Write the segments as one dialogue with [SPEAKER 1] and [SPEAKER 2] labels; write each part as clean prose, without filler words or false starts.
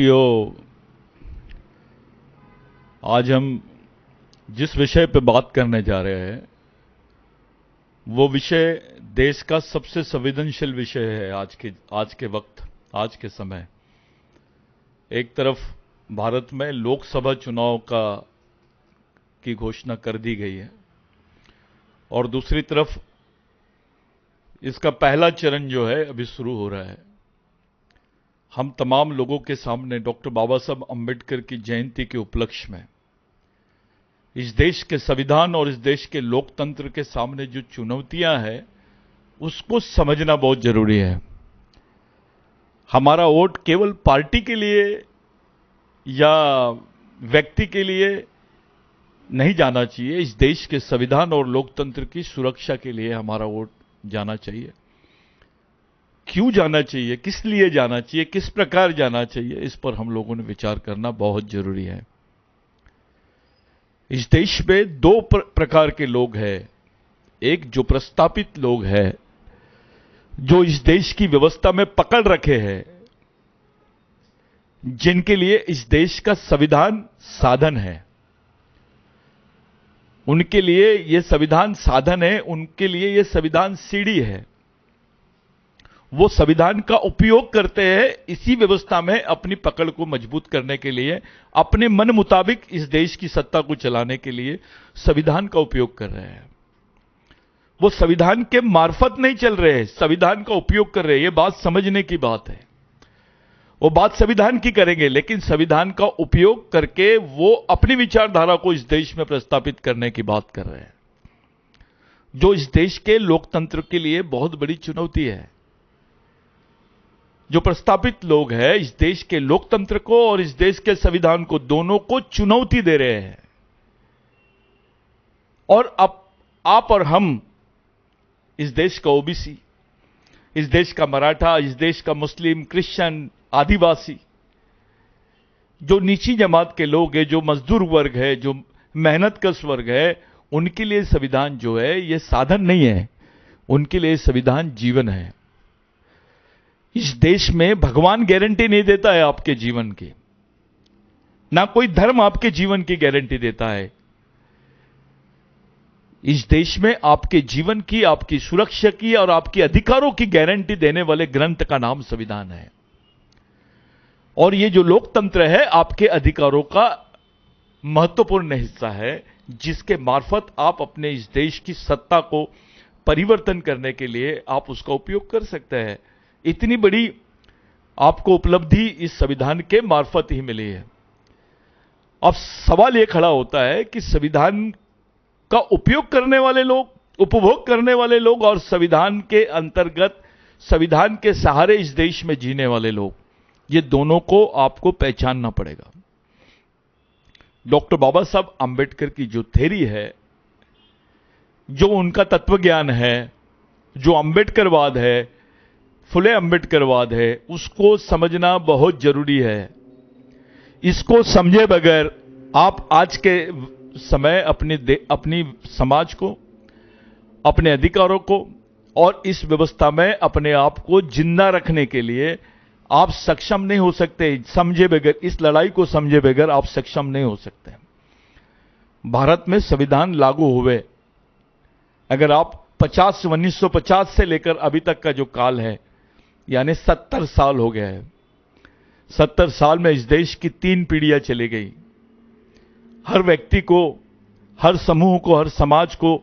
[SPEAKER 1] साथियों, आज हम जिस विषय पर बात करने जा रहे हैं वो विषय देश का सबसे संवेदनशील विषय है। आज के वक्त, आज के समय एक तरफ भारत में लोकसभा चुनाव की घोषणा कर दी गई है और दूसरी तरफ इसका पहला चरण जो है अभी शुरू हो रहा है। हम तमाम लोगों के सामने डॉक्टर बाबा साहब अम्बेडकर की जयंती के उपलक्ष्य में इस देश के संविधान और इस देश के लोकतंत्र के सामने जो चुनौतियां हैं उसको समझना बहुत जरूरी है। हमारा वोट केवल पार्टी के लिए या व्यक्ति के लिए नहीं जाना चाहिए। इस देश के संविधान और लोकतंत्र की सुरक्षा के लिए हमारा वोट जाना चाहिए। क्यों जाना चाहिए, किस लिए जाना चाहिए, किस प्रकार जाना चाहिए, इस पर हम लोगों ने विचार करना बहुत जरूरी है। इस देश में दो प्रकार के लोग हैं। एक जो प्रस्तापित लोग हैं, जो इस देश की व्यवस्था में पकड़ रखे हैं, जिनके लिए इस देश का संविधान साधन है। उनके लिए यह संविधान साधन है, उनके लिए यह संविधान सीढ़ी है। वो संविधान का उपयोग करते हैं इसी व्यवस्था में अपनी पकड़ को मजबूत करने के लिए, अपने मन मुताबिक इस देश की सत्ता को चलाने के लिए संविधान का उपयोग कर रहे हैं। वो संविधान के मार्फत नहीं चल रहे हैं, संविधान का उपयोग कर रहे हैं। ये बात समझने की बात है। वो बात संविधान की करेंगे, लेकिन संविधान का उपयोग करके वो अपनी विचारधारा को इस देश में प्रस्तापित करने की बात कर रहे हैं, जो इस देश के लोकतंत्र के लिए बहुत बड़ी चुनौती है। जो प्रस्तापित लोग हैं इस देश के लोकतंत्र को और इस देश के संविधान को, दोनों को चुनौती दे रहे हैं। और अब आप और हम, इस देश का ओबीसी, इस देश का मराठा, इस देश का मुस्लिम, क्रिश्चियन, आदिवासी, जो नीची जमात के लोग हैं, जो मजदूर वर्ग है, जो मेहनतकश वर्ग है, उनके लिए संविधान जो है यह साधन नहीं है, उनके लिए संविधान जीवन है। इस देश में भगवान गारंटी नहीं देता है आपके जीवन की, ना कोई धर्म आपके जीवन की गारंटी देता है। इस देश में आपके जीवन की, आपकी सुरक्षा की और आपके अधिकारों की गारंटी देने वाले ग्रंथ का नाम संविधान है। और ये जो लोकतंत्र है आपके अधिकारों का महत्वपूर्ण हिस्सा है, जिसके मार्फत आप अपने इस देश की सत्ता को परिवर्तन करने के लिए आप उसका उपयोग कर सकते हैं। इतनी बड़ी आपको उपलब्धि इस संविधान के मार्फत ही मिली है। अब सवाल यह खड़ा होता है कि संविधान का उपयोग करने वाले लोग, उपभोग करने वाले लोग और संविधान के अंतर्गत, संविधान के सहारे इस देश में जीने वाले लोग, ये दोनों को आपको पहचानना पड़ेगा। डॉक्टर बाबा साहब अम्बेडकर की जो थ्योरी है, जो उनका तत्वज्ञान है, जो अम्बेडकरवाद है, फुले अम्बेडकरवाद है, उसको समझना बहुत जरूरी है। इसको समझे बगैर आप आज के समय अपनी समाज को, अपने अधिकारों को और इस व्यवस्था में अपने आप को जिंदा रखने के लिए आप सक्षम नहीं हो सकते। समझे बगैर, इस लड़ाई को समझे बगैर आप सक्षम नहीं हो सकते। भारत में संविधान लागू हुए, अगर आप 1950 से लेकर अभी तक का जो काल है, यानी 70 साल हो गया है। 70 साल में इस देश की 3 पीढ़ियां चली गई। हर व्यक्ति को, हर समूह को, हर समाज को,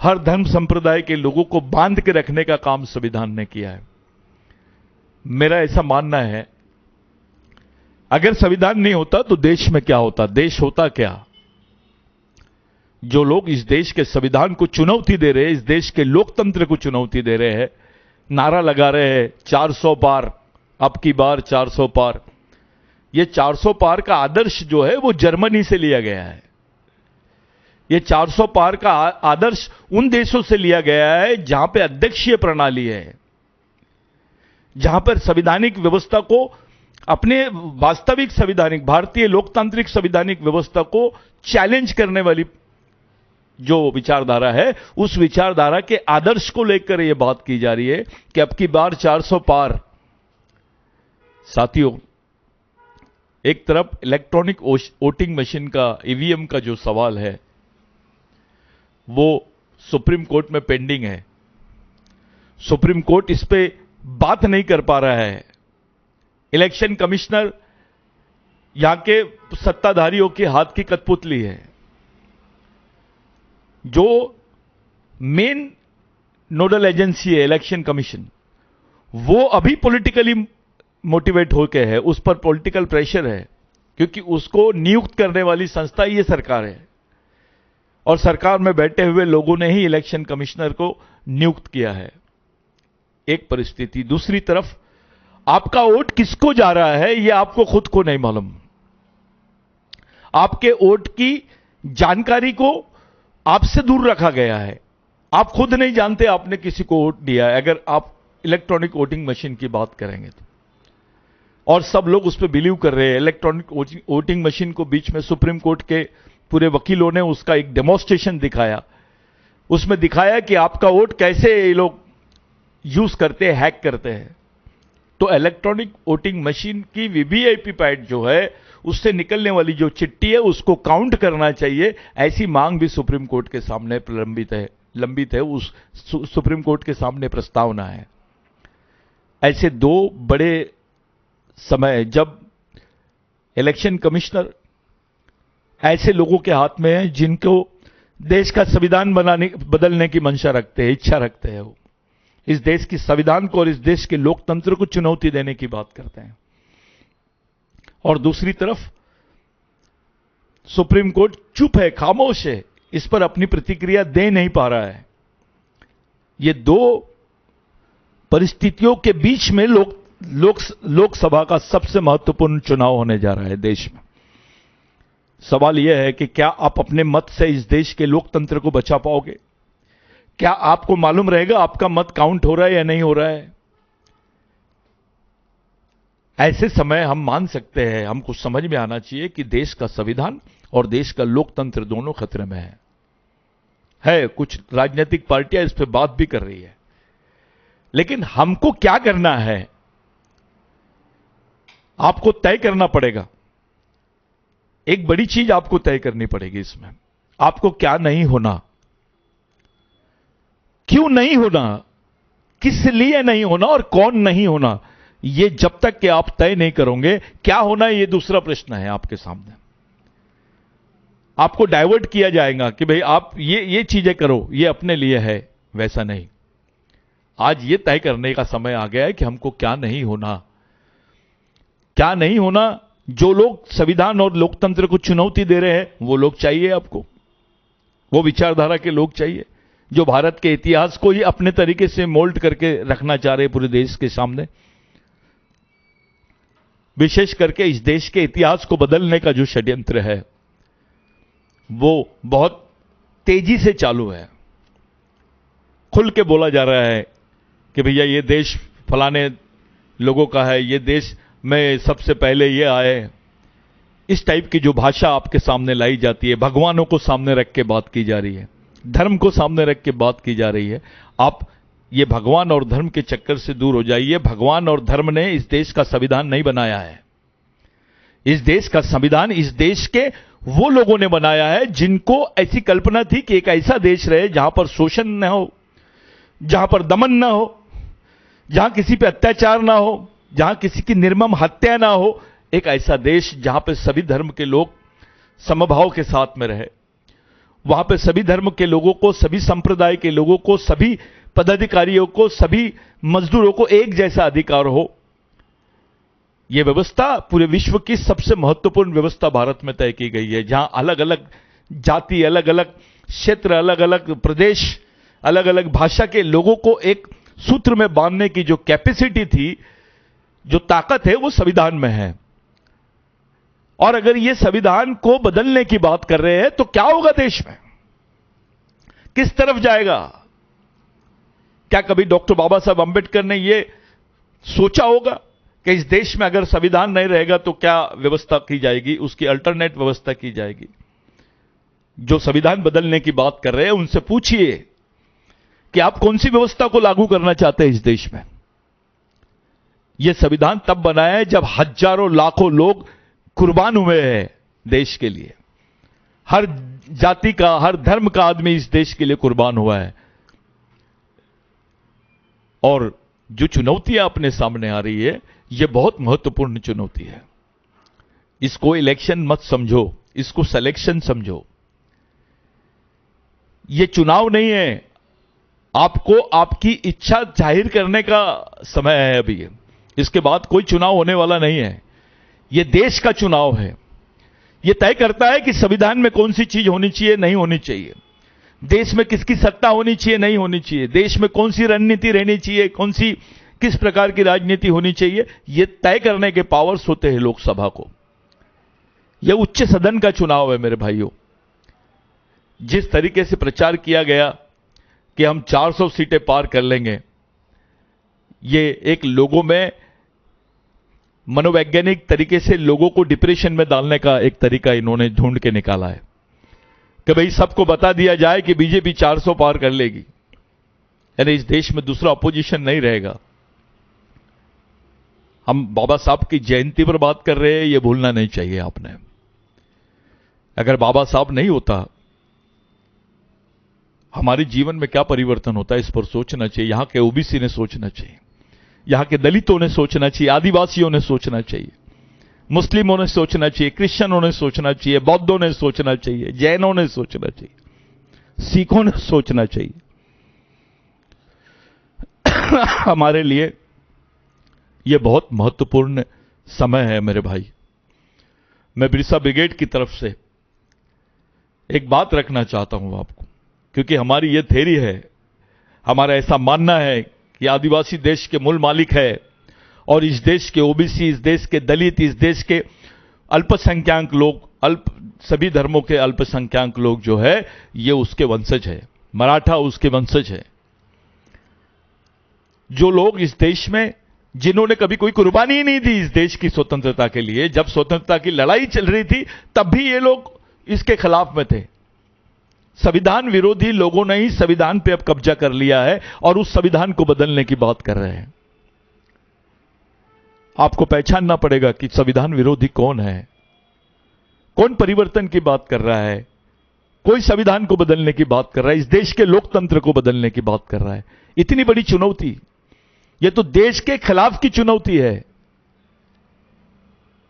[SPEAKER 1] हर धर्म संप्रदाय के लोगों को बांध के रखने का काम संविधान ने किया है। मेरा ऐसा मानना है, अगर संविधान नहीं होता तो देश में क्या होता, देश होता क्या? जो लोग इस देश के संविधान को चुनौती दे रहे हैं, इस देश के लोकतंत्र को चुनौती दे रहे हैं, नारा लगा रहे हैं 400 पार, अब की बार 400 पार। ये 400 पार का आदर्श जो है वो जर्मनी से लिया गया है। ये 400 पार का आदर्श उन देशों से लिया गया है जहां पे अध्यक्षीय प्रणाली है, जहां पर संवैधानिक व्यवस्था को, अपने वास्तविक संवैधानिक, भारतीय लोकतांत्रिक संवैधानिक व्यवस्था को चैलेंज करने वाली जो विचारधारा है, उस विचारधारा के आदर्श को लेकर यह बात की जा रही है कि अब की बार 400 पार। साथियों, एक तरफ इलेक्ट्रॉनिक वोटिंग मशीन का, ईवीएम का जो सवाल है वो सुप्रीम कोर्ट में पेंडिंग है। सुप्रीम कोर्ट इस पे बात नहीं कर पा रहा है। इलेक्शन कमिश्नर यहां के सत्ताधारियों के हाथ की कठपुतली है। जो मेन नोडल एजेंसी है इलेक्शन कमीशन, वो अभी पॉलिटिकली मोटिवेट होके है, उस पर पॉलिटिकल प्रेशर है, क्योंकि उसको नियुक्त करने वाली संस्था ये सरकार है और सरकार में बैठे हुए लोगों ने ही इलेक्शन कमिश्नर को नियुक्त किया है। एक परिस्थिति। दूसरी तरफ आपका वोट किसको जा रहा है यह आपको खुद को नहीं मालूम। आपके वोट की जानकारी को आपसे दूर रखा गया है। आप खुद नहीं जानते आपने किसी को वोट दिया है, अगर आप इलेक्ट्रॉनिक वोटिंग मशीन की बात करेंगे तो। और सब लोग उस पर बिलीव कर रहे हैं। इलेक्ट्रॉनिक वोटिंग मशीन को बीच में सुप्रीम कोर्ट के पूरे वकीलों ने उसका एक डेमोन्स्ट्रेशन दिखाया। उसमें दिखाया कि आपका वोट कैसे ये लोग यूज करते हैं, हैक करते हैं। तो इलेक्ट्रॉनिक वोटिंग मशीन की वीवीआईपी पैड जो है, उससे निकलने वाली जो चिट्ठी है उसको काउंट करना चाहिए, ऐसी मांग भी सुप्रीम कोर्ट के सामने लंबित है। उस सुप्रीम कोर्ट के सामने प्रस्तावना है। ऐसे दो बड़े समय जब इलेक्शन कमिश्नर ऐसे लोगों के हाथ में है जिनको देश का संविधान बदलने की मंशा रखते हैं, इच्छा रखते हैं, वो इस देश की संविधान को और इस देश के लोकतंत्र को चुनौती देने की बात करते हैं। और दूसरी तरफ सुप्रीम कोर्ट चुप है, खामोश है, इस पर अपनी प्रतिक्रिया दे नहीं पा रहा है। ये दो परिस्थितियों के बीच में लोकसभा का सबसे महत्वपूर्ण चुनाव होने जा रहा है देश में। सवाल यह है कि क्या आप अपने मत से इस देश के लोकतंत्र को बचा पाओगे? क्या आपको मालूम रहेगा आपका मत काउंट हो रहा है या नहीं हो रहा है? ऐसे समय हम मान सकते हैं, हमको समझ में आना चाहिए कि देश का संविधान और देश का लोकतंत्र दोनों खतरे में है। कुछ राजनीतिक पार्टियां इस पर बात भी कर रही है, लेकिन हमको क्या करना है आपको तय करना पड़ेगा। एक बड़ी चीज आपको तय करनी पड़ेगी इसमें। आपको क्या नहीं होना, क्यों नहीं होना, किस लिए नहीं होना और कौन नहीं होना, ये जब तक कि आप तय नहीं करोगे क्या होना है, ये दूसरा प्रश्न है आपके सामने। आपको डाइवर्ट किया जाएगा कि भाई आप ये चीजें करो, ये अपने लिए है, वैसा नहीं। आज ये तय करने का समय आ गया है कि हमको क्या नहीं होना। क्या नहीं होना, जो लोग संविधान और लोकतंत्र को चुनौती दे रहे हैं वो लोग चाहिए आपको, वो विचारधारा के लोग चाहिए जो भारत के इतिहास को ही अपने तरीके से मोल्ड करके रखना चाह रहे हैं पूरे देश के सामने। विशेष करके इस देश के इतिहास को बदलने का जो षड्यंत्र है वो बहुत तेजी से चालू है। खुल के बोला जा रहा है कि भैया ये देश फलाने लोगों का है, ये देश में सबसे पहले ये आए। इस टाइप की जो भाषा आपके सामने लाई जाती है, भगवानों को सामने रख के बात की जा रही है, धर्म को सामने रख के बात की जा रही है। आप ये भगवान और धर्म के चक्कर से दूर हो जाइए। भगवान और धर्म ने इस देश का संविधान नहीं बनाया है। इस देश का संविधान इस देश के वो लोगों ने बनाया है जिनको ऐसी कल्पना थी कि एक ऐसा देश रहे जहां पर शोषण न हो, जहां पर दमन न हो, जहां किसी पे अत्याचार ना हो, जहां किसी की निर्मम हत्या ना हो। एक ऐसा देश जहां पे सभी धर्म के लोग समभाव के साथ में रहे, वहां पे सभी धर्म के लोगों को, सभी संप्रदाय के लोगों को, सभी पदाधिकारियों को, सभी मजदूरों को एक जैसा अधिकार हो। यह व्यवस्था पूरे विश्व की सबसे महत्वपूर्ण व्यवस्था भारत में तय की गई है, जहां अलग अलग जाति, अलग अलग क्षेत्र, अलग अलग प्रदेश, अलग अलग भाषा के लोगों को एक सूत्र में बांधने की जो कैपेसिटी थी, जो ताकत है, वो संविधान में है। और अगर ये संविधान को बदलने की बात कर रहे हैं तो क्या होगा देश में, किस तरफ जाएगा? क्या कभी डॉक्टर बाबा साहब अंबेडकर ने यह सोचा होगा कि इस देश में अगर संविधान नहीं रहेगा तो क्या व्यवस्था की जाएगी, उसकी अल्टरनेट व्यवस्था की जाएगी? जो संविधान बदलने की बात कर रहे हैं उनसे पूछिए कि आप कौन सी व्यवस्था को लागू करना चाहते हैं इस देश में। यह संविधान तब बनाया है जब हजारों लाखों लोग कुर्बान हुए हैं देश के लिए। हर जाति का, हर धर्म का आदमी इस देश के लिए कुर्बान हुआ है। और जो चुनौतियां अपने सामने आ रही है, यह बहुत महत्वपूर्ण चुनौती है। इसको इलेक्शन मत समझो, इसको सिलेक्शन समझो। यह चुनाव नहीं है, आपको आपकी इच्छा जाहिर करने का समय है अभी। इसके बाद कोई चुनाव होने वाला नहीं है। यह देश का चुनाव है। यह तय करता है कि संविधान में कौन सी चीज होनी चाहिए, नहीं होनी चाहिए। देश में किसकी सत्ता होनी चाहिए, नहीं होनी चाहिए। देश में कौन सी रणनीति रहनी चाहिए, कौन सी किस प्रकार की राजनीति होनी चाहिए, यह तय करने के पावर्स होते हैं लोकसभा को। यह उच्च सदन का चुनाव है मेरे भाइयों। जिस तरीके से प्रचार किया गया कि हम 400 सीटें पार कर लेंगे, यह एक लोगों में मनोवैज्ञानिक तरीके से लोगों को डिप्रेशन में डालने का एक तरीका इन्होंने ढूंढ के निकाला है कि भाई सबको बता दिया जाए कि बीजेपी 400 पार कर लेगी, यानी इस देश में दूसरा अपोजिशन नहीं रहेगा। हम बाबा साहब की जयंती पर बात कर रहे हैं, यह भूलना नहीं चाहिए आपने। अगर बाबा साहब नहीं होता, हमारे जीवन में क्या परिवर्तन होता है, इस पर सोचना चाहिए। यहां के ओबीसी ने सोचना चाहिए, यहां के दलितों ने सोचना चाहिए, आदिवासियों ने सोचना चाहिए, मुस्लिमों ने सोचना चाहिए, क्रिश्चियनों ने सोचना चाहिए, बौद्धों ने सोचना चाहिए, जैनों ने सोचना चाहिए, सिखों ने सोचना चाहिए। हमारे लिए यह बहुत महत्वपूर्ण समय है मेरे भाई। मैं बिरसा ब्रिगेड की तरफ से एक बात रखना चाहता हूं आपको, क्योंकि हमारी यह थ्योरी है, हमारा ऐसा मानना है कि आदिवासी देश के मूल मालिक है और इस देश के ओबीसी, इस देश के दलित, इस देश के अल्पसंख्यक लोग, सभी धर्मों के अल्पसंख्यक लोग जो है, ये उसके वंशज है। मराठा उसके वंशज है। जो लोग इस देश में, जिन्होंने कभी कोई कुर्बानी ही नहीं दी इस देश की स्वतंत्रता के लिए, जब स्वतंत्रता की लड़ाई चल रही थी तब भी ये लोग इसके खिलाफ में थे। संविधान विरोधी लोगों ने ही संविधान पे अब कब्जा कर लिया है और उस संविधान को बदलने की बात कर रहे हैं। आपको पहचानना पड़ेगा कि संविधान विरोधी कौन है, कौन परिवर्तन की बात कर रहा है, कोई संविधान को बदलने की बात कर रहा है, इस देश के लोकतंत्र को बदलने की बात कर रहा है। इतनी बड़ी चुनौती, यह तो देश के खिलाफ की चुनौती है।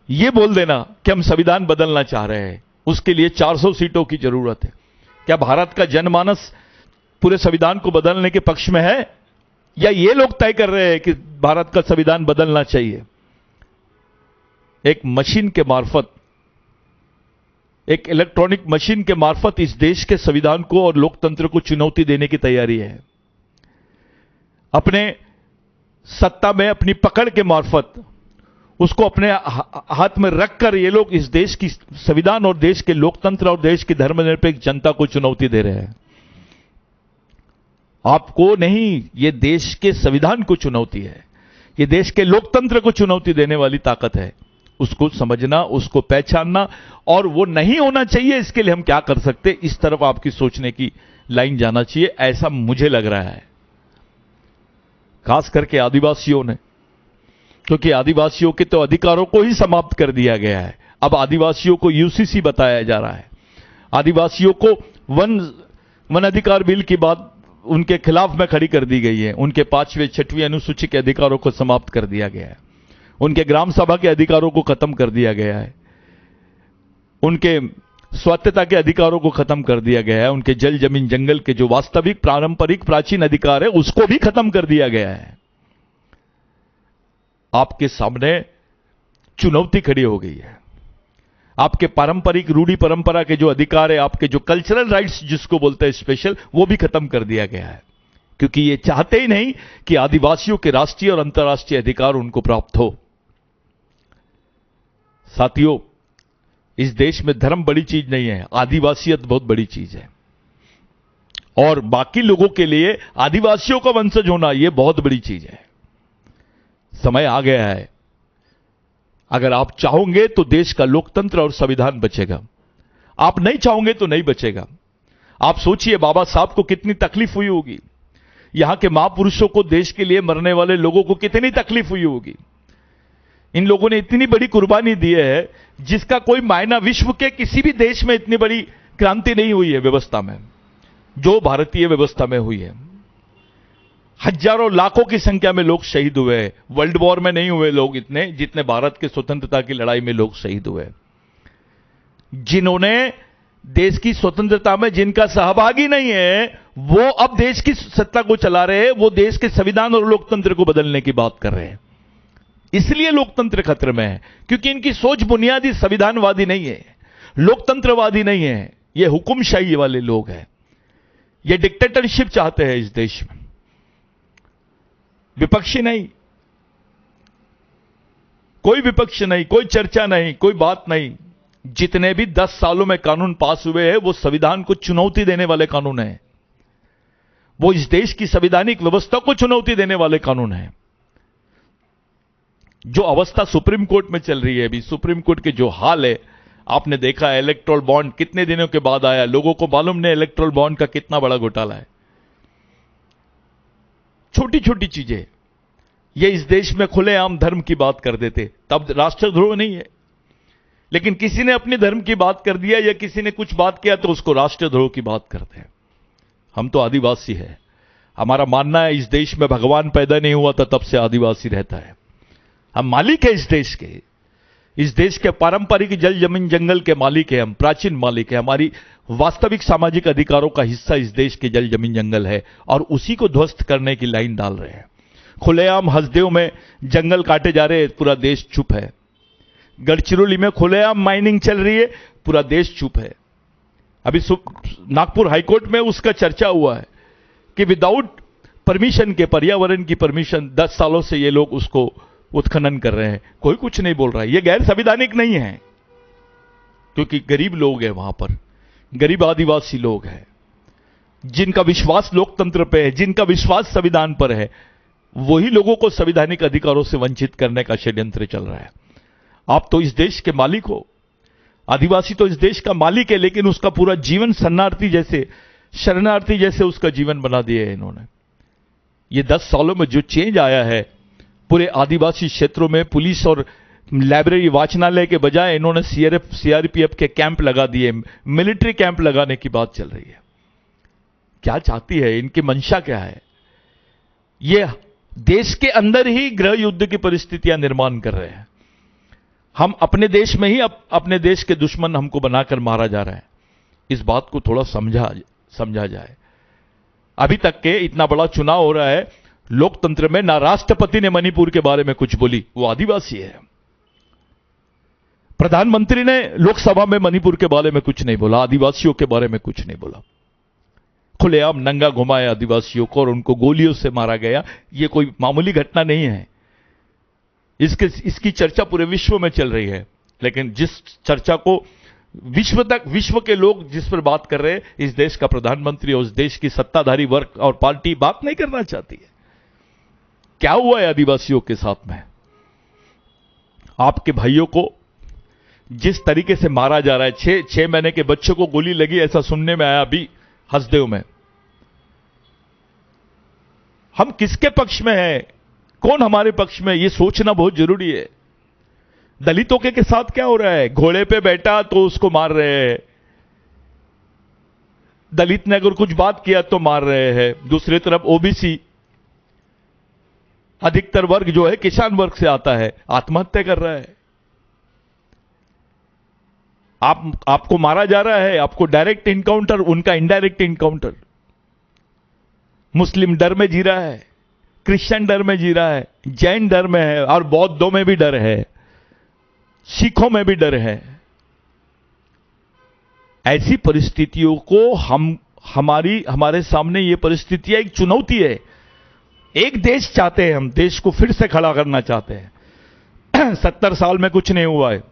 [SPEAKER 1] यह बोल देना कि हम संविधान बदलना चाह रहे हैं, उसके लिए 400 सीटों की जरूरत है। क्या भारत का जनमानस पूरे संविधान को बदलने के पक्ष में है, या ये लोग तय कर रहे हैं कि भारत का संविधान बदलना चाहिए? एक मशीन के मार्फत, एक इलेक्ट्रॉनिक मशीन के मार्फत इस देश के संविधान को और लोकतंत्र को चुनौती देने की तैयारी है। अपने सत्ता में अपनी पकड़ के मार्फत उसको अपने हाथ में रखकर ये लोग इस देश की संविधान और देश के लोकतंत्र और देश की धर्मनिरपेक्ष जनता को चुनौती दे रहे हैं। आपको नहीं, ये देश के संविधान को चुनौती है, ये देश के लोकतंत्र को चुनौती देने वाली ताकत है। उसको समझना, उसको पहचानना, और वो नहीं होना चाहिए, इसके लिए हम क्या कर सकते, इस तरफ आपकी सोचने की लाइन जाना चाहिए, ऐसा मुझे लग रहा है। खास करके आदिवासियों ने, क्योंकि आदिवासियों के तो अधिकारों को ही समाप्त कर दिया गया है। अब आदिवासियों को यूसीसी बताया जा रहा है। आदिवासियों को वन अधिकार बिल की बात उनके खिलाफ में खड़ी कर दी गई है। उनके 5वें 6वीं अनुसूची के अधिकारों को समाप्त कर दिया गया है। उनके ग्राम सभा के अधिकारों को खत्म कर दिया गया है। उनके स्वायत्तता के अधिकारों को खत्म कर दिया गया है। उनके जल, जमीन, जंगल के जो वास्तविक, पारंपरिक, प्राचीन अधिकार है, उसको भी खत्म कर दिया गया है। आपके सामने चुनौती खड़ी हो गई है। आपके पारंपरिक, रूढ़ी परंपरा के जो अधिकार है, आपके जो कल्चरल राइट्स जिसको बोलते हैं स्पेशल, वो भी खत्म कर दिया गया है। क्योंकि ये चाहते ही नहीं कि आदिवासियों के राष्ट्रीय और अंतर्राष्ट्रीय अधिकार उनको प्राप्त हो। साथियों, इस देश में धर्म बड़ी चीज नहीं है, आदिवासियत बहुत बड़ी चीज है। और बाकी लोगों के लिए आदिवासियों का वंशज होना यह बहुत बड़ी चीज है। समय आ गया है। अगर आप चाहोगे तो देश का लोकतंत्र और संविधान बचेगा, आप नहीं चाहोगे तो नहीं बचेगा। आप सोचिए बाबा साहब को कितनी तकलीफ हुई होगी, यहां के महापुरुषों को, देश के लिए मरने वाले लोगों को कितनी तकलीफ हुई होगी। इन लोगों ने इतनी बड़ी कुर्बानी दी है जिसका कोई मायना विश्व के किसी भी देश में इतनी बड़ी क्रांति नहीं हुई है व्यवस्था में, जो भारतीय व्यवस्था में हुई है। हजारों लाखों की संख्या में लोग शहीद हुए। वर्ल्ड वॉर में नहीं हुए लोग इतने जितने भारत के स्वतंत्रता की लड़ाई में लोग शहीद हुए। जिन्होंने देश की स्वतंत्रता में जिनका सहभागी नहीं है वो अब देश की सत्ता को चला रहे हैं, वो देश के संविधान और लोकतंत्र को बदलने की बात कर रहे हैं। इसलिए लोकतंत्र खतरे में है, क्योंकि इनकी सोच बुनियादी संविधानवादी नहीं है, लोकतंत्रवादी नहीं है। ये हुकुमशाही वाले लोग हैं, ये डिक्टेटरशिप चाहते हैं इस देश में। विपक्षी नहीं, कोई विपक्ष नहीं, कोई चर्चा नहीं, कोई बात नहीं। जितने भी 10 सालों में कानून पास हुए हैं वो संविधान को चुनौती देने वाले कानून हैं, वो इस देश की संवैधानिक व्यवस्था को चुनौती देने वाले कानून हैं। जो अवस्था सुप्रीम कोर्ट में चल रही है अभी, सुप्रीम कोर्ट के जो हाल है आपने देखा है। इलेक्टोरल बॉन्ड कितने दिनों के बाद आया, लोगों को मालूम नहीं इलेक्टोरल बॉन्ड का कितना बड़ा घोटाला है। छोटी छोटी चीजें ये इस देश में खुलेआम धर्म की बात कर देते, तब राष्ट्रद्रोह नहीं है। लेकिन किसी ने अपने धर्म की बात कर दिया या किसी ने कुछ बात किया तो उसको राष्ट्रद्रोह की बात करते हैं। हम तो आदिवासी है, हमारा मानना है इस देश में भगवान पैदा नहीं हुआ था तब से आदिवासी रहता है। हम मालिक है इस देश के, इस देश के पारंपरिक जल जमीन जंगल के मालिक है हम, प्राचीन मालिक है। हमारी वास्तविक सामाजिक अधिकारों का हिस्सा इस देश के जल जमीन जंगल है और उसी को ध्वस्त करने की लाइन डाल रहे हैं। खुलेआम हसदेव में जंगल काटे जा रहे हैं, पूरा देश चुप है। गढ़चिरौली में खुलेआम माइनिंग चल रही है, पूरा देश चुप है। अभी नागपुर हाईकोर्ट में उसका चर्चा हुआ है कि विदाउट परमिशन के, पर्यावरण की परमिशन 10 सालों से ये लोग उसको उत्खनन कर रहे हैं, कोई कुछ नहीं बोल रहा है। ये गैर संवैधानिक नहीं है, क्योंकि गरीब लोग हैं वहां पर, गरीब आदिवासी लोग हैं जिनका विश्वास लोकतंत्र पे है, जिनका विश्वास संविधान पर है, वही लोगों को संवैधानिक अधिकारों से वंचित करने का षड्यंत्र चल रहा है। आप तो इस देश के मालिक हो, आदिवासी तो इस देश का मालिक है, लेकिन उसका पूरा जीवन शरणार्थी जैसे, शरणार्थी जैसे उसका जीवन बना दिया है इन्होंने। ये 10 सालों में जो चेंज आया है पूरे आदिवासी क्षेत्रों में, पुलिस और लाइब्रेरी वाचनालय के बजाय इन्होंने सीआरपीएफ के कैंप लगा दिए, मिलिट्री कैंप लगाने की बात चल रही है। क्या चाहती है, इनकी मंशा क्या है? ये देश के अंदर ही गृह युद्ध की परिस्थितियां निर्माण कर रहे हैं। हम अपने देश में ही अपने देश के दुश्मन हमको बनाकर मारा जा रहा है। इस बात को थोड़ा समझा जाए। अभी तक के इतना बड़ा चुनाव हो रहा है, लोकतंत्र में ना राष्ट्रपति ने मणिपुर के बारे में कुछ बोली, वो आदिवासी है। प्रधानमंत्री ने लोकसभा में मणिपुर के बारे में कुछ नहीं बोला, आदिवासियों के बारे में कुछ नहीं बोला। खुलेआम नंगा घुमाया आदिवासियों को और उनको गोलियों से मारा गया। ये कोई मामूली घटना नहीं है, इसकी चर्चा पूरे विश्व में चल रही है। लेकिन जिस चर्चा को विश्व के लोग जिस पर बात कर रहे हैं, इस देश का प्रधानमंत्री और उस देश की सत्ताधारी वर्ग और पार्टी बात नहीं करना चाहती है। क्या हुआ है आदिवासियों के साथ में? आपके भाइयों को जिस तरीके से मारा जा रहा है, 6 महीने के बच्चों को गोली लगी, ऐसा सुनने में आया अभी हसदेव में। हम किसके पक्ष में हैं, कौन हमारे पक्ष में, यह सोचना बहुत जरूरी है। दलितों के साथ क्या हो रहा है? घोड़े पे बैठा तो उसको मार रहे हैं, दलित ने अगर कुछ बात किया तो मार रहे हैं। दूसरी तरफ ओबीसी अधिकतर वर्ग जो है किसान वर्ग से आता है, आत्महत्या कर रहा है। आपको मारा जा रहा है, आपको डायरेक्ट इनकाउंटर, उनका इनडायरेक्ट इनकाउंटर। मुस्लिम डर में जी रहा है, क्रिश्चियन डर में जी रहा है, जैन डर में है और बौद्धों में भी डर है, सिखों में भी डर है। ऐसी परिस्थितियों को हमारे सामने ये परिस्थितियां एक चुनौती है। एक देश चाहते हैं हम, देश को फिर से खड़ा करना चाहते हैं। 70 साल में कुछ नहीं हुआ है।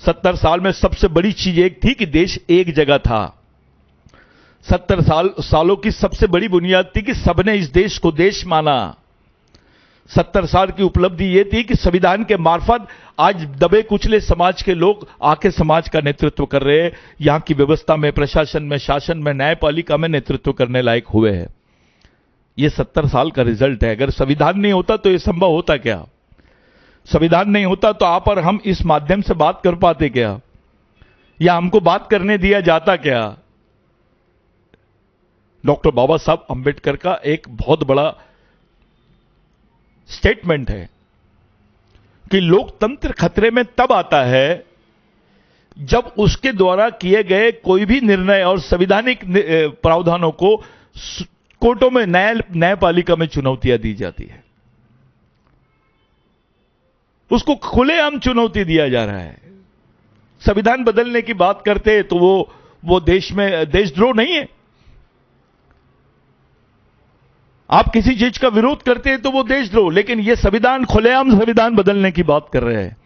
[SPEAKER 1] 70 साल में सबसे बड़ी चीज एक थी कि देश एक जगह था। 70 सालों की सबसे बड़ी बुनियाद थी कि सबने इस देश को देश माना। 70 साल की उपलब्धि यह थी कि संविधान के मार्फत आज दबे कुचले समाज के लोग आके समाज का नेतृत्व कर रहे हैं। यहां की व्यवस्था में, प्रशासन में, शासन में, न्यायपालिका में नेतृत्व करने लायक हुए हैं। यह 70 साल का रिजल्ट है। अगर संविधान नहीं होता तो यह संभव होता क्या? संविधान नहीं होता तो आप और हम इस माध्यम से बात कर पाते क्या, या हमको बात करने दिया जाता क्या? डॉक्टर बाबा साहब अंबेडकर का एक बहुत बड़ा स्टेटमेंट है कि लोकतंत्र खतरे में तब आता है जब उसके द्वारा किए गए कोई भी निर्णय और संवैधानिक प्रावधानों को कोर्टों में न्यायपालिका में चुनौतियां दी जाती है। उसको खुलेआम चुनौती दिया जा रहा है। संविधान बदलने की बात करते हैं तो वो देश में देशद्रोह नहीं है। आप किसी चीज का विरोध करते हैं तो वो देशद्रोह, लेकिन ये संविधान खुलेआम संविधान बदलने की बात कर रहे हैं,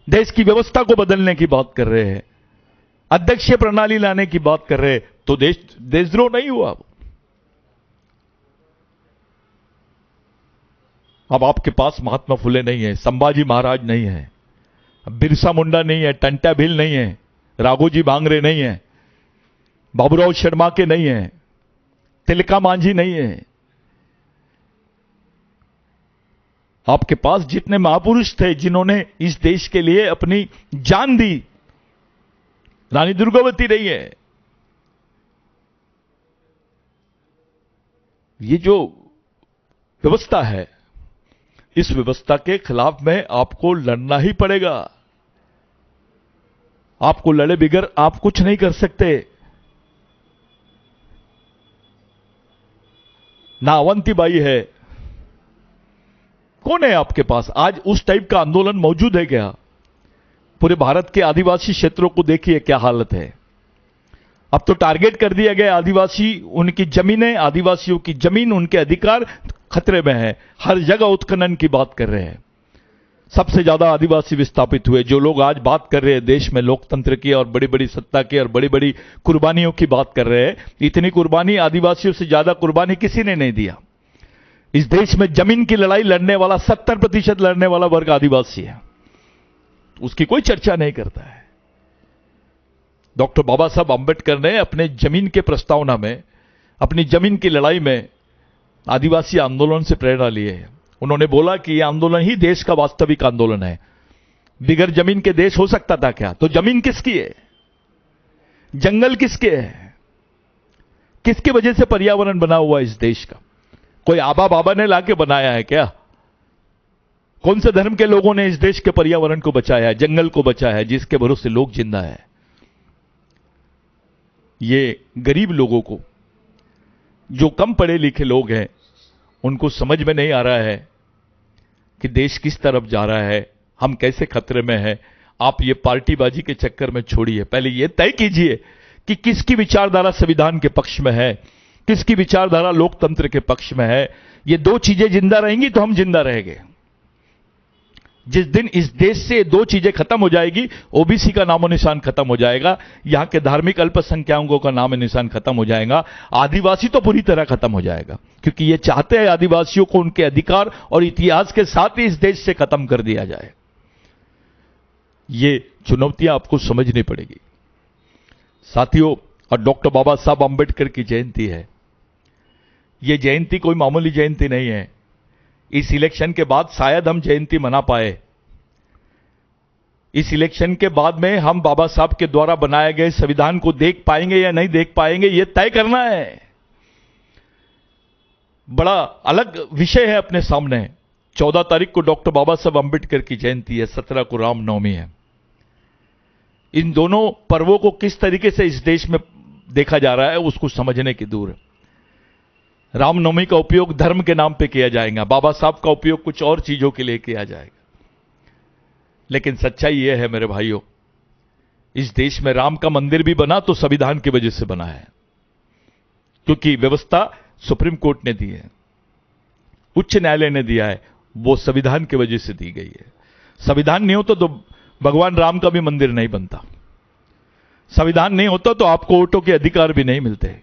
[SPEAKER 1] देश की व्यवस्था को बदलने की बात कर रहे हैं, अध्यक्षीय प्रणाली लाने की बात कर रहे हैं, तो देशद्रोह नहीं हुआ। अब आपके पास महात्मा फुले नहीं है, संभाजी महाराज नहीं है, बिरसा मुंडा नहीं है, टंटा भील नहीं है, राघोजी भांगरे नहीं है, बाबूराव शर्मा के नहीं है, तिलका मांझी नहीं है। आपके पास जितने महापुरुष थे जिन्होंने इस देश के लिए अपनी जान दी, रानी दुर्गावती नहीं है। ये जो व्यवस्था है, इस व्यवस्था के खिलाफ में आपको लड़ना ही पड़ेगा। आपको लड़े बिगर आप कुछ नहीं कर सकते। ना अवंतीबाई है, कौन है आपके पास? आज उस टाइप का आंदोलन मौजूद है क्या? पूरे भारत के आदिवासी क्षेत्रों को देखिए क्या हालत है। अब तो टारगेट कर दिया गया आदिवासी, उनकी जमीनें, आदिवासियों की जमीन, उनके अधिकार खतरे में है। हर जगह उत्खनन की बात कर रहे हैं। सबसे ज्यादा आदिवासी विस्थापित हुए। जो लोग आज बात कर रहे हैं देश में लोकतंत्र की और बड़ी बड़ी सत्ता की और बड़ी बड़ी कुर्बानियों की बात कर रहे हैं, इतनी कुर्बानी आदिवासियों से ज्यादा कुर्बानी किसी ने नहीं दिया। इस देश में जमीन की लड़ाई लड़ने वाला 70% लड़ने वाला वर्ग आदिवासी है, उसकी कोई चर्चा नहीं करता है। डॉक्टर बाबा साहब अंबेडकर ने अपने जमीन के प्रस्तावना में, अपनी जमीन की लड़ाई में आदिवासी आंदोलन से प्रेरणा ली है। उन्होंने बोला कि यह आंदोलन ही देश का वास्तविक आंदोलन है। बिगर जमीन के देश हो सकता था क्या? तो जमीन किसकी है? जंगल किसके है? किसकी वजह से पर्यावरण बना हुआ इस देश का? कोई आबा बाबा ने लाके बनाया है क्या? कौन से धर्म के लोगों ने इस देश के पर्यावरण को बचाया है, जंगल को बचाया है, जिसके भरोसे लोग जिंदा है? ये गरीब लोगों को, जो कम पढ़े लिखे लोग हैं, उनको समझ में नहीं आ रहा है कि देश किस तरफ जा रहा है, हम कैसे खतरे में हैं। आप ये पार्टीबाजी के चक्कर में छोड़िए, पहले ये तय कीजिए कि किसकी विचारधारा संविधान के पक्ष में है, किसकी विचारधारा लोकतंत्र के पक्ष में है। ये दो चीजें जिंदा रहेंगी तो हम जिंदा रहेंगे। जिस दिन इस देश से दो चीजें खत्म हो जाएगी, ओबीसी का नामो निशान खत्म हो जाएगा, यहां के धार्मिक अल्पसंख्यकों का नामो निशान खत्म हो जाएगा, आदिवासी तो पूरी तरह खत्म हो जाएगा। क्योंकि ये चाहते हैं आदिवासियों को उनके अधिकार और इतिहास के साथ ही इस देश से खत्म कर दिया जाए। ये चुनौतियां आपको समझनी पड़ेगी साथियों। और डॉक्टर बाबा साहब अंबेडकर की जयंती है। यह जयंती कोई मामूली जयंती नहीं है। इस इलेक्शन के बाद शायद हम जयंती मना पाए। इस इलेक्शन के बाद में हम बाबा साहब के द्वारा बनाए गए संविधान को देख पाएंगे या नहीं देख पाएंगे, यह तय करना है। बड़ा अलग विषय है अपने सामने। 14 तारीख को डॉक्टर बाबा साहब अंबेडकर की जयंती है, 17 को रामनवमी है। इन दोनों पर्वों को किस तरीके से इस देश में देखा जा रहा है उसको समझने की दूर है। रामनवमी का उपयोग धर्म के नाम पे किया जाएगा, बाबा साहब का उपयोग कुछ और चीजों के लिए किया जाएगा। लेकिन सच्चाई यह है मेरे भाइयों, इस देश में राम का मंदिर भी बना तो संविधान की वजह से बना है, क्योंकि व्यवस्था सुप्रीम कोर्ट ने दी है, उच्च न्यायालय ने दिया है, वो संविधान की वजह से दी गई है। संविधान नहीं होता तो भगवान राम का भी मंदिर नहीं बनता। संविधान नहीं होता तो आपको वोटों के अधिकार भी नहीं मिलते।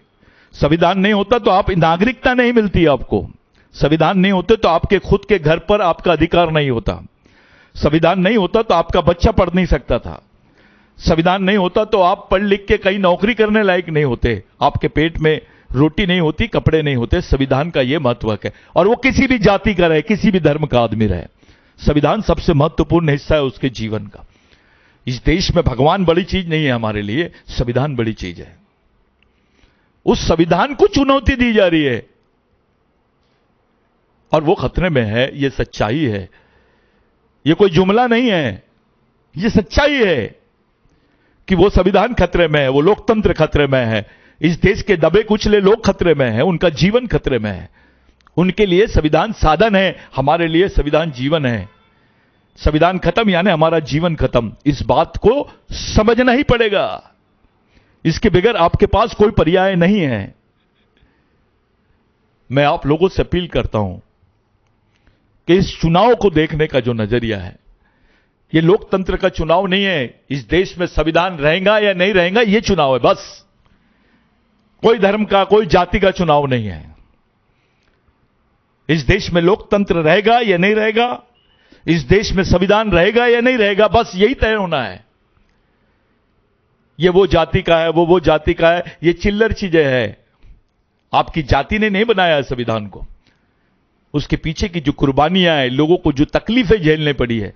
[SPEAKER 1] संविधान नहीं होता तो आप नागरिकता नहीं मिलती आपको। संविधान नहीं होते तो आपके खुद के घर पर आपका अधिकार नहीं होता। संविधान नहीं होता तो आपका बच्चा पढ़ नहीं सकता था। संविधान नहीं होता तो आप पढ़ लिख के कहीं नौकरी करने लायक नहीं होते, आपके पेट में रोटी नहीं होती, कपड़े नहीं होते। संविधान का यह महत्व है, और वो किसी भी जाति का रहे, किसी भी धर्म का आदमी रहे। संविधान सबसे महत्वपूर्ण हिस्सा है उसके जीवन का। इस देश में भगवान बड़ी चीज नहीं है हमारे लिए, संविधान बड़ी चीज है। उस संविधान को चुनौती दी जा रही है और वो खतरे में है। ये सच्चाई है, ये कोई जुमला नहीं है, ये सच्चाई है कि वो संविधान खतरे में है, वो लोकतंत्र खतरे में है, इस देश के दबे कुचले लोग खतरे में हैं, उनका जीवन खतरे में है। उनके लिए संविधान साधन है, हमारे लिए संविधान जीवन है। संविधान खत्म यानी हमारा जीवन खत्म। इस बात को समझना ही पड़ेगा, इसके बगैर आपके पास कोई पर्याय नहीं है। मैं आप लोगों से अपील करता हूं कि इस चुनाव को देखने का जो नजरिया है, ये लोकतंत्र का चुनाव नहीं है। इस देश में संविधान रहेगा या नहीं रहेगा, ये चुनाव है बस। कोई धर्म का, कोई जाति का चुनाव नहीं है। इस देश में लोकतंत्र रहेगा या नहीं रहेगा, इस देश में संविधान रहेगा या नहीं रहेगा, बस यही तय होना है। ये वो जाति का है, वो जाति का है, ये चिल्लर चीजें हैं। आपकी जाति ने नहीं बनाया है संविधान को। उसके पीछे की जो कुर्बानियां हैं, लोगों को जो तकलीफें झेलने पड़ी है,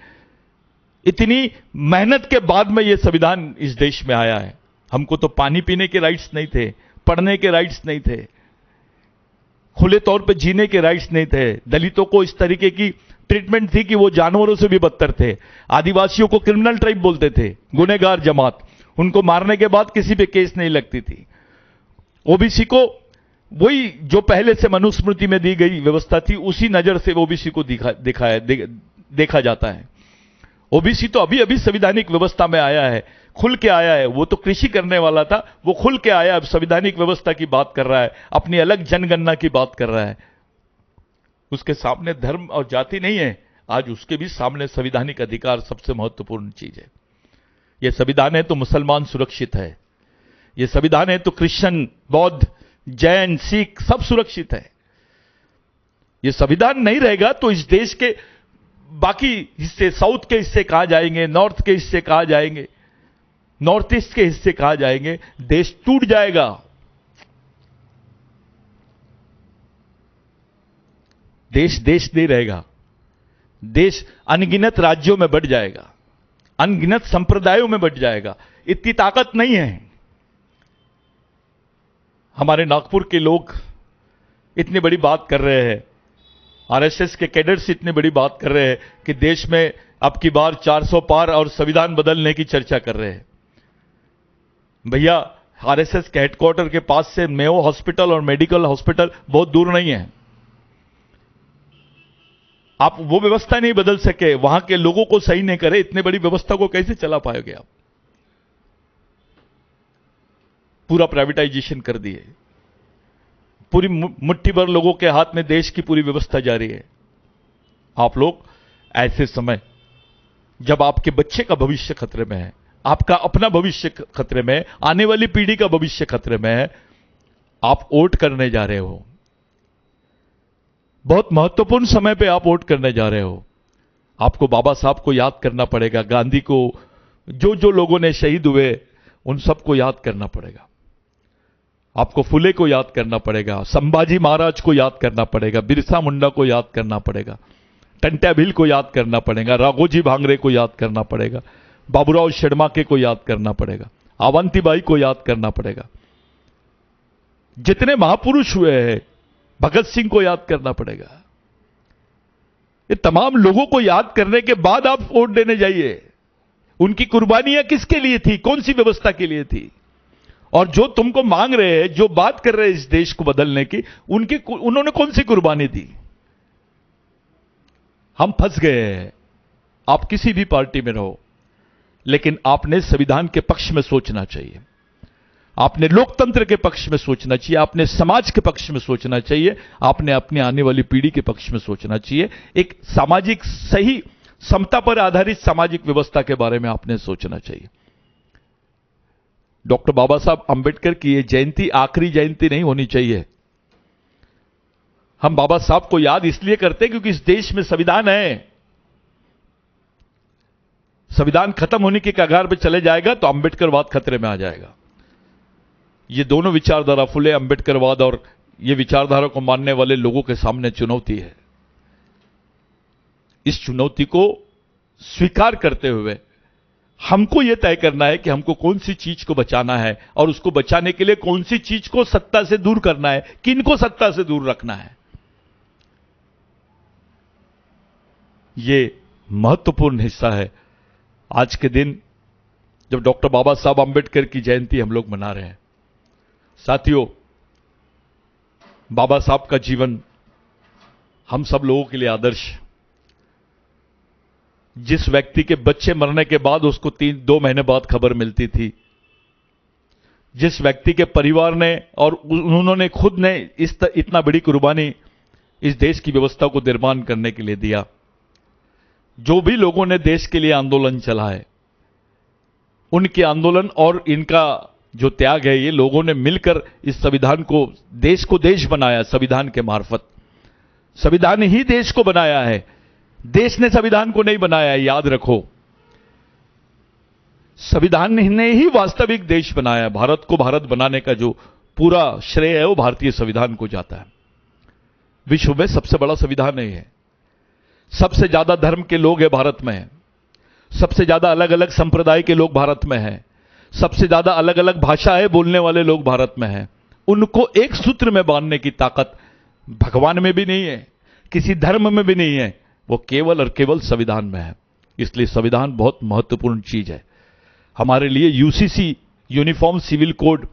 [SPEAKER 1] इतनी मेहनत के बाद में यह संविधान इस देश में आया है। हमको तो पानी पीने के राइट्स नहीं थे, पढ़ने के राइट्स नहीं थे, खुले तौर पे जीने के राइट्स नहीं थे। दलितों को इस तरीके की ट्रीटमेंट थी कि वो जानवरों से भी बदतर थे। आदिवासियों को क्रिमिनल ट्राइब बोलते थे, गुनहगार जमात। उनको मारने के बाद किसी पे केस नहीं लगती थी। ओबीसी को वही जो पहले से मनुस्मृति में दी गई व्यवस्था थी, उसी नजर से ओबीसी को देखा जाता है। ओबीसी तो अभी अभी संवैधानिक व्यवस्था में आया है, खुल के आया है। वो तो कृषि करने वाला था, वो खुल के आया, अब संवैधानिक व्यवस्था की बात कर रहा है, अपनी अलग जनगणना की बात कर रहा है। उसके सामने धर्म और जाति नहीं है, आज उसके भी सामने संवैधानिक अधिकार सबसे महत्वपूर्ण चीज है। यह संविधान है तो मुसलमान सुरक्षित है, यह संविधान है तो क्रिश्चियन, बौद्ध, जैन, सिख सब सुरक्षित है। यह संविधान नहीं रहेगा तो इस देश के बाकी हिस्से, साउथ के हिस्से कहां जाएंगे, नॉर्थ के हिस्से कहां जाएंगे, नॉर्थ ईस्ट के हिस्से कहां जाएंगे, देश टूट जाएगा। देश देश नहीं रहेगा, देश अनगिनत राज्यों में बढ़ जाएगा, अनगिनत संप्रदायों में बढ़ जाएगा। इतनी ताकत नहीं है। हमारे नागपुर के लोग इतनी बड़ी बात कर रहे हैं, आरएसएस के कैडर्स इतनी बड़ी बात कर रहे हैं कि देश में अब की बार 400 पार और संविधान बदलने की चर्चा कर रहे हैं। भैया, आरएसएस के हेडक्वार्टर के पास से मेयो हॉस्पिटल और मेडिकल हॉस्पिटल बहुत दूर नहीं है। आप वो व्यवस्था नहीं बदल सके, वहां के लोगों को सही नहीं करे, इतने बड़ी व्यवस्था को कैसे चला पाओगे आप? पूरा प्राइवेटाइजेशन कर दिए, पूरी मुट्ठी भर लोगों के हाथ में देश की पूरी व्यवस्था जारी है। आप लोग ऐसे समय जब आपके बच्चे का भविष्य खतरे में है, आपका अपना भविष्य खतरे में है, आने वाली पीढ़ी का भविष्य खतरे में है, आप वोट करने जा रहे हो। बहुत महत्वपूर्ण समय पे आप वोट करने जा रहे हो। आपको बाबा साहब को याद करना पड़ेगा, गांधी को, जो जो लोगों ने शहीद हुए उन सबको याद करना पड़ेगा। आपको फुले को याद करना पड़ेगा, संभाजी महाराज को याद करना पड़ेगा, बिरसा मुंडा को याद करना पड़ेगा, टंट्या भील को याद करना पड़ेगा, राघोजी भांगरे को याद करना पड़ेगा, बाबूराव शर्माके को याद करना पड़ेगा, अवंतीबाई को याद करना पड़ेगा। जितने महापुरुष हुए हैं, भगत सिंह को याद करना पड़ेगा। ये तमाम लोगों को याद करने के बाद आप वोट देने जाइए। उनकी कुर्बानियां किसके लिए थी, कौन सी व्यवस्था के लिए थी, और जो तुमको मांग रहे हैं, जो बात कर रहे हैं इस देश को बदलने की, उन्होंने कौन सी कुर्बानी दी? हम फंस गए हैं। आप किसी भी पार्टी में रहो, लेकिन आपने संविधान के पक्ष में सोचना चाहिए, आपने लोकतंत्र के पक्ष में सोचना चाहिए, आपने समाज के पक्ष में सोचना चाहिए, आपने अपने आने वाली पीढ़ी के पक्ष में सोचना चाहिए। एक सामाजिक, सही, समता पर आधारित सामाजिक व्यवस्था के बारे में आपने सोचना चाहिए। डॉक्टर बाबा साहब अंबेडकर की यह जयंती आखिरी जयंती नहीं होनी चाहिए। हम बाबा साहब को याद इसलिए करते हैं क्योंकि इस देश में संविधान है। संविधान खत्म होने की कगार पे चले जाएगा तो अंबेडकरवाद खतरे में आ जाएगा। ये दोनों विचारधारा, फुले अंबेडकरवाद और ये विचारधारा को मानने वाले लोगों के सामने चुनौती है। इस चुनौती को स्वीकार करते हुए हमको यह तय करना है कि हमको कौन सी चीज को बचाना है और उसको बचाने के लिए कौन सी चीज को सत्ता से दूर करना है, किनको सत्ता से दूर रखना है। यह महत्वपूर्ण हिस्सा है आज के दिन जब डॉक्टर बाबा साहब आंबेडकर की जयंती हम लोग मना रहे हैं। साथियों, बाबा साहब का जीवन हम सब लोगों के लिए आदर्श। जिस व्यक्ति के बच्चे मरने के बाद उसको 2 महीने बाद खबर मिलती थी, जिस व्यक्ति के परिवार ने और उन्होंने खुद ने इतना बड़ी कुर्बानी इस देश की व्यवस्था को निर्माण करने के लिए दिया, जो भी लोगों ने देश के लिए आंदोलन चलाए, उनके आंदोलन और इनका जो त्याग है, ये लोगों ने मिलकर इस संविधान को देश बनाया। संविधान के मार्फत संविधान ही देश को बनाया है, देश ने संविधान को नहीं बनाया है। याद रखो, संविधान ने ही वास्तविक देश बनाया। भारत को भारत बनाने का जो पूरा श्रेय है वो भारतीय संविधान को जाता है। विश्व में सबसे बड़ा संविधान है। सबसे ज्यादा धर्म के लोग हैं भारत में, सबसे ज्यादा अलग अलग संप्रदाय के लोग भारत में हैं, सबसे ज्यादा अलग अलग भाषाएं बोलने वाले लोग भारत में हैं। उनको एक सूत्र में बांधने की ताकत भगवान में भी नहीं है, किसी धर्म में भी नहीं है, वो केवल और केवल संविधान में है। इसलिए संविधान बहुत महत्वपूर्ण चीज है हमारे लिए। यूसीसी, यूनिफॉर्म सिविल कोड,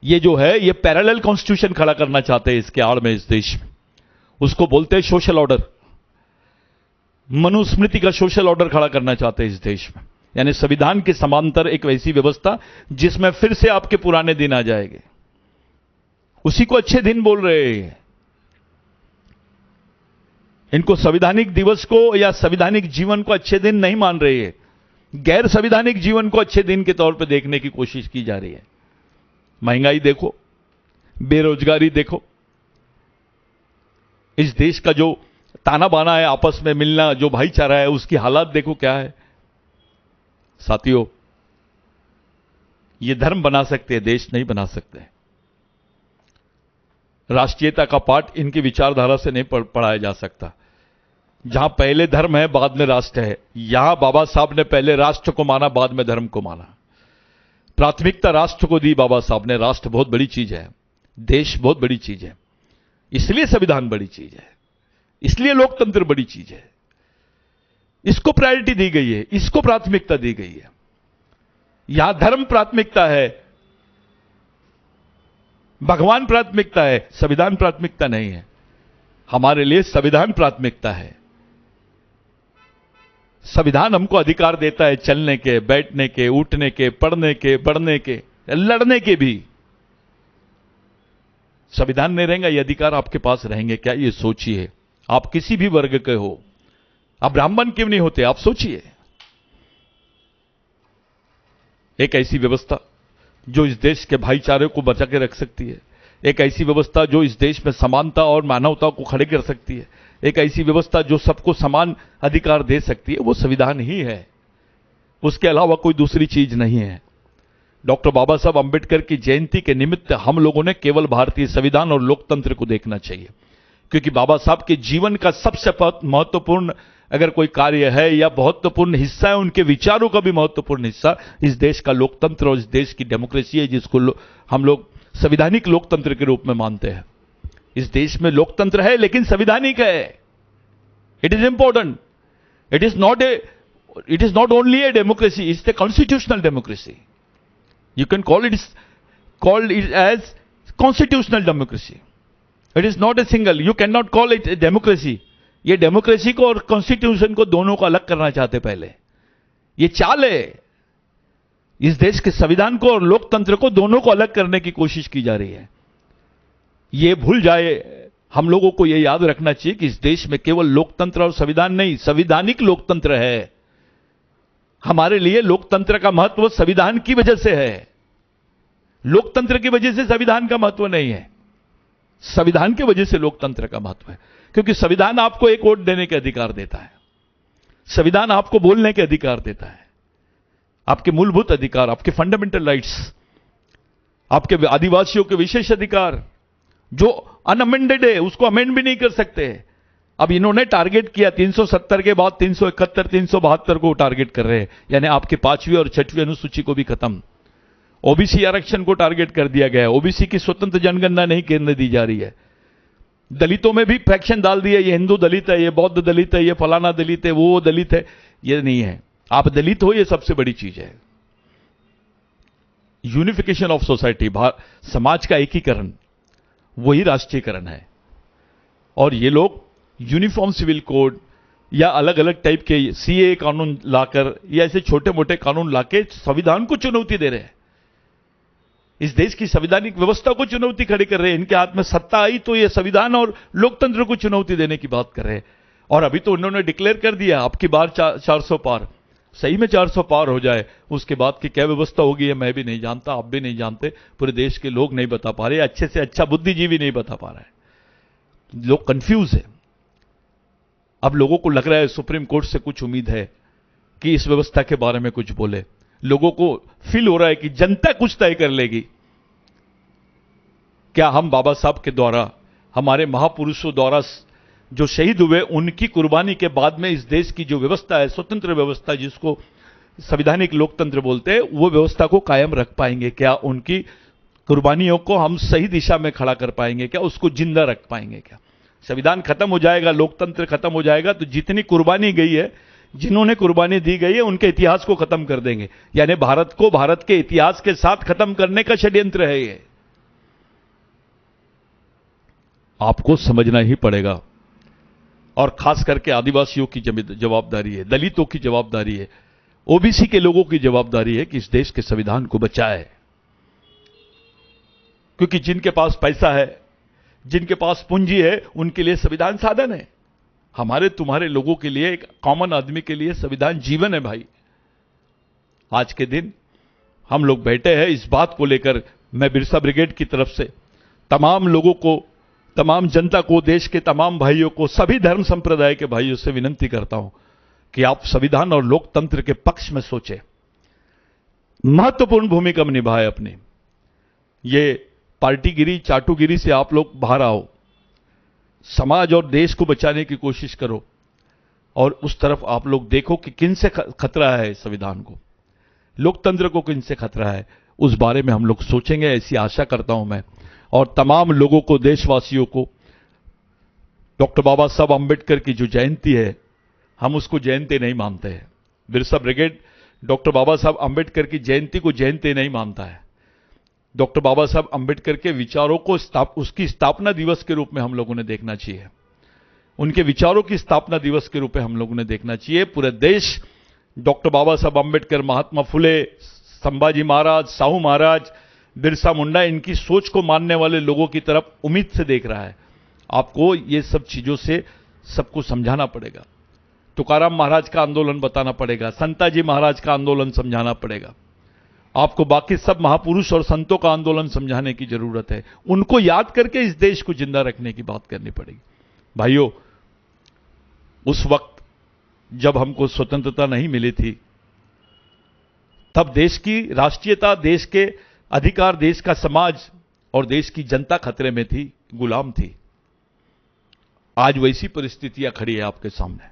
[SPEAKER 1] ये जो है ये पैरेलल कॉन्स्टिट्यूशन खड़ा करना चाहते हैं इसके आड़ में, इस देश में। उसको बोलते हैं सोशल ऑर्डर, मनुस्मृति का सोशल ऑर्डर खड़ा करना चाहते हैं इस देश में। यानी संविधान के समांतर एक वैसी व्यवस्था जिसमें फिर से आपके पुराने दिन आ जाएंगे। उसी को अच्छे दिन बोल रहे हैं। इनको संवैधानिक दिवस को या संवैधानिक जीवन को अच्छे दिन नहीं मान रहे हैं, गैर संवैधानिक जीवन को अच्छे दिन के तौर पर देखने की कोशिश की जा रही है। महंगाई देखो, बेरोजगारी देखो, इस देश का जो ताना बाना है, आपस में मिलना, जो भाईचारा है, उसकी हालात देखो क्या है। साथियों, ये धर्म बना सकते हैं, देश नहीं बना सकते। राष्ट्रीयता का पाठ इनकी विचारधारा से नहीं पढ़ाया जा सकता। जहां पहले धर्म है बाद में राष्ट्र है, यहां बाबा साहब ने पहले राष्ट्र को माना, बाद में धर्म को माना। प्राथमिकता राष्ट्र को दी बाबा साहब ने। राष्ट्र बहुत बड़ी चीज है, देश बहुत बड़ी चीज है, इसलिए संविधान बड़ी चीज है, इसलिए लोकतंत्र बड़ी चीज है। इसको प्रायोरिटी दी गई है, इसको प्राथमिकता दी गई है। यहां धर्म प्राथमिकता है, भगवान प्राथमिकता है, संविधान प्राथमिकता नहीं है। हमारे लिए संविधान प्राथमिकता है। संविधान हमको अधिकार देता है चलने के, बैठने के, उठने के, पढ़ने के, बढ़ने के, लड़ने के भी। संविधान नहीं रहेगा, ये अधिकार आपके पास रहेंगे क्या? ये सोचिए। आप किसी भी वर्ग के हो, आप ब्राह्मण क्यों नहीं होते, आप सोचिए। एक ऐसी व्यवस्था जो इस देश के भाईचारे को बचा के रख सकती है, एक ऐसी व्यवस्था जो इस देश में समानता और मानवता को खड़े कर सकती है, एक ऐसी व्यवस्था जो सबको समान अधिकार दे सकती है, वो संविधान ही है। उसके अलावा कोई दूसरी चीज नहीं है। डॉक्टर बाबा साहब अंबेडकर की जयंती के निमित्त हम लोगों ने केवल भारतीय संविधान और लोकतंत्र को देखना चाहिए, क्योंकि बाबा साहब के जीवन का सबसे महत्वपूर्ण अगर कोई कार्य है या महत्वपूर्ण हिस्सा है, उनके विचारों का भी महत्वपूर्ण हिस्सा इस देश का लोकतंत्र और इस देश की डेमोक्रेसी है, जिसको हम लोग संवैधानिक लोकतंत्र के रूप में मानते हैं। इस देश में लोकतंत्र है लेकिन संवैधानिक है। It is important. It is not only a democracy, it's a constitutional democracy. You can called it as constitutional democracy. It is not a single, you can not call it democracy. ये democracy को और constitution को दोनों को अलग करना चाहते पहले। ये चाल है, इस देश के संविधान को और लोकतंत्र को दोनों को अलग करने की कोशिश की जा रही है। ये भूल जाए, हम लोगों को यह याद रखना चाहिए कि इस देश में केवल लोकतंत्र और संविधान नहीं, संवैधानिक लोकतंत्र है। हमारे लिए लोकतंत्र का महत्व संविधान की वजह से है, लोकतंत्र की वजह से संविधान का महत्व नहीं है। संविधान की वजह से लोकतंत्र का महत्व है, क्योंकि संविधान आपको एक वोट देने के अधिकार देता है, संविधान आपको बोलने के अधिकार देता है, आपके मूलभूत अधिकार, आपके फंडामेंटल राइट्स, आपके आदिवासियों के विशेष अधिकार जो अनअमेंडेड है, उसको अमेंड भी नहीं कर सकते, अब इन्होंने टारगेट किया 370 के बाद 371, 372 को टारगेट कर रहे हैं, यानी आपके 5वीं और 6वीं अनुसूची को भी खत्म। ओबीसी आरक्षण को टारगेट कर दिया गया है। ओबीसी की स्वतंत्र जनगणना नहीं करने दी जा रही है। दलितों में भी फ्रैक्शन डाल दिया, ये हिंदू दलित है, ये बौद्ध दलित है, ये फलाना दलित है, वो दलित है। ये नहीं है, आप दलित हो, ये सबसे बड़ी चीज है। यूनिफिकेशन ऑफ सोसाइटी, समाज का एकीकरण, वही राष्ट्रीयकरण है। और ये लोग यूनिफॉर्म सिविल कोड या अलग अलग टाइप के सीए कानून लाकर या ऐसे छोटे मोटे कानून लाके संविधान को चुनौती दे रहे हैं। इस देश की संवैधानिक व्यवस्था को चुनौती खड़ी कर रहे हैं। इनके हाथ में सत्ता आई तो ये संविधान और लोकतंत्र को चुनौती देने की बात कर रहे हैं। और अभी तो उन्होंने डिक्लेयर कर दिया आपकी बार 400 पार। सही में 400 पार हो जाए, उसके बाद की क्या व्यवस्था होगी है मैं भी नहीं जानता, आप भी नहीं जानते, पूरे देश के लोग नहीं बता पा रहे, अच्छे से अच्छा बुद्धिजीवी नहीं बता पा रहा है। लोग कंफ्यूज है। अब लोगों को लग रहा है सुप्रीम कोर्ट से कुछ उम्मीद है कि इस व्यवस्था के बारे में कुछ बोले। लोगों को फील हो रहा है कि जनता कुछ तय कर लेगी। क्या हम बाबा साहब के द्वारा, हमारे महापुरुषों द्वारा जो शहीद हुए, उनकी कुर्बानी के बाद में इस देश की जो व्यवस्था है, स्वतंत्र व्यवस्था जिसको संवैधानिक लोकतंत्र बोलते हैं, वो व्यवस्था को कायम रख पाएंगे क्या? उनकी कुर्बानियों को हम सही दिशा में खड़ा कर पाएंगे क्या? उसको जिंदा रख पाएंगे क्या? संविधान खत्म हो जाएगा, लोकतंत्र खत्म हो जाएगा तो जितनी कुर्बानी गई है, जिन्होंने कुर्बानी दी गई है, उनके इतिहास को खत्म कर देंगे। यानी भारत को भारत के इतिहास के साथ खत्म करने का षड्यंत्र है ये। आपको समझना ही पड़ेगा। और खास करके आदिवासियों की जवाबदारी है, दलितों की जवाबदारी है, ओबीसी के लोगों की जवाबदारी है कि इस देश के संविधान को बचाए। क्योंकि जिनके पास पैसा है, जिनके पास पूंजी है, उनके लिए संविधान साधन है। हमारे तुम्हारे लोगों के लिए, एक कॉमन आदमी के लिए संविधान जीवन है भाई। आज के दिन हम लोग बैठे हैं इस बात को लेकर। मैं बिरसा ब्रिगेड की तरफ से तमाम लोगों को, तमाम जनता को, देश के तमाम भाइयों को, सभी धर्म संप्रदाय के भाइयों से विनती करता हूं कि आप संविधान और लोकतंत्र के पक्ष में सोचें, महत्वपूर्ण भूमिका में निभाएं अपनी। ये पार्टीगिरी, चाटुगिरी से आप लोग बाहर आओ, समाज और देश को बचाने की कोशिश करो। और उस तरफ आप लोग देखो कि किन से खतरा है संविधान को, लोकतंत्र को किन से खतरा है, उस बारे में हम लोग सोचेंगे, ऐसी आशा करता हूं मैं। और तमाम लोगों को, देशवासियों को, डॉक्टर बाबा साहब अंबेडकर की जो जयंती है, हम उसको जयंती नहीं मानते हैं। बिरसा ब्रिगेड डॉक्टर बाबा साहब अंबेडकर की जयंती को जयंती नहीं मानता है। डॉक्टर बाबा साहब अंबेडकर के विचारों को उसकी स्थापना दिवस के रूप में हम लोगों ने देखना चाहिए। उनके विचारों की स्थापना दिवस के रूप में हम लोगों ने देखना चाहिए। पूरे देश डॉक्टर बाबा साहब अंबेडकर, महात्मा फुले, संभाजी महाराज, साहू महाराज, बिरसा मुंडा, इनकी सोच को मानने वाले लोगों की तरफ उम्मीद से देख रहा है। आपको ये सब चीजों से सबको समझाना पड़ेगा। तुकाराम महाराज का आंदोलन बताना पड़ेगा, संताजी महाराज का आंदोलन समझाना पड़ेगा। आपको बाकी सब महापुरुष और संतों का आंदोलन समझाने की जरूरत है। उनको याद करके इस देश को जिंदा रखने की बात करनी पड़ेगी। भाइयों, उस वक्त जब हमको स्वतंत्रता नहीं मिली थी, तब देश की राष्ट्रीयता, देश के अधिकार, देश का समाज और देश की जनता खतरे में थी, गुलाम थी। आज वैसी परिस्थितियां खड़ी है आपके सामने।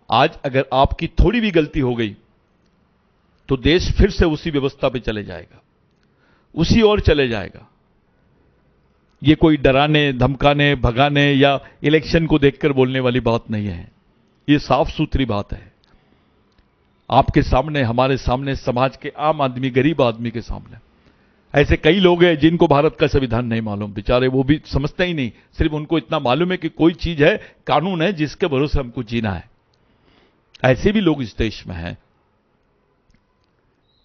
[SPEAKER 1] आज अगर आपकी थोड़ी भी गलती हो गई तो देश फिर से उसी व्यवस्था पे चले जाएगा, उसी ओर चले जाएगा। ये कोई डराने, धमकाने, भगाने या इलेक्शन को देखकर बोलने वाली बात नहीं है। ये साफ सुथरी बात है आपके सामने, हमारे सामने, समाज के आम आदमी, गरीब आदमी के सामने। ऐसे कई लोग हैं जिनको भारत का संविधान नहीं मालूम, बेचारे वो भी समझते ही नहीं। सिर्फ उनको इतना मालूम है कि कोई चीज है, कानून है, जिसके भरोसे हमको जीना है। ऐसे भी लोग इस देश में हैं,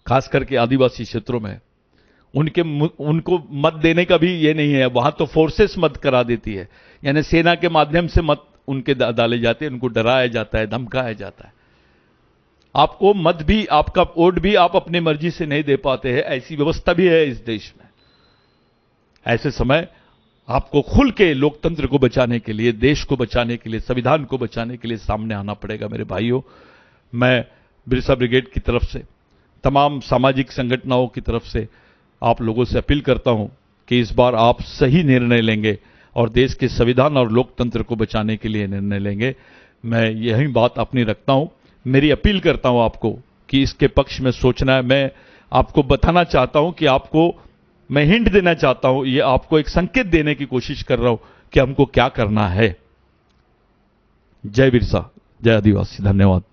[SPEAKER 1] खास करके आदिवासी क्षेत्रों में। उनको मत देने का भी ये नहीं है। वहां तो फोर्सेस मत करा देती है, यानी सेना के माध्यम से मत उनके डाले जाते हैं, उनको डराया जाता है, धमकाया जाता है। आपको मत भी, आपका वोट भी आप अपनी मर्जी से नहीं दे पाते हैं, ऐसी व्यवस्था भी है इस देश में। ऐसे समय आपको खुल के लोकतंत्र को बचाने के लिए, देश को बचाने के लिए, संविधान को बचाने के लिए सामने आना पड़ेगा। मेरे भाइयों, मैं बिरसा ब्रिगेड की तरफ से, तमाम सामाजिक संगठनों की तरफ से आप लोगों से अपील करता हूं कि इस बार आप सही निर्णय लेंगे और देश के संविधान और लोकतंत्र को बचाने के लिए निर्णय लेंगे। मैं यही बात अपनी रखता हूं। मेरी अपील करता हूं आपको कि इसके पक्ष में सोचना है। मैं आपको बताना चाहता हूं कि आपको मैं हिंट देना चाहता हूं, ये आपको एक संकेत देने की कोशिश कर रहा हूं कि हमको क्या करना है। जय बिरसा, जय आदिवासी। धन्यवाद।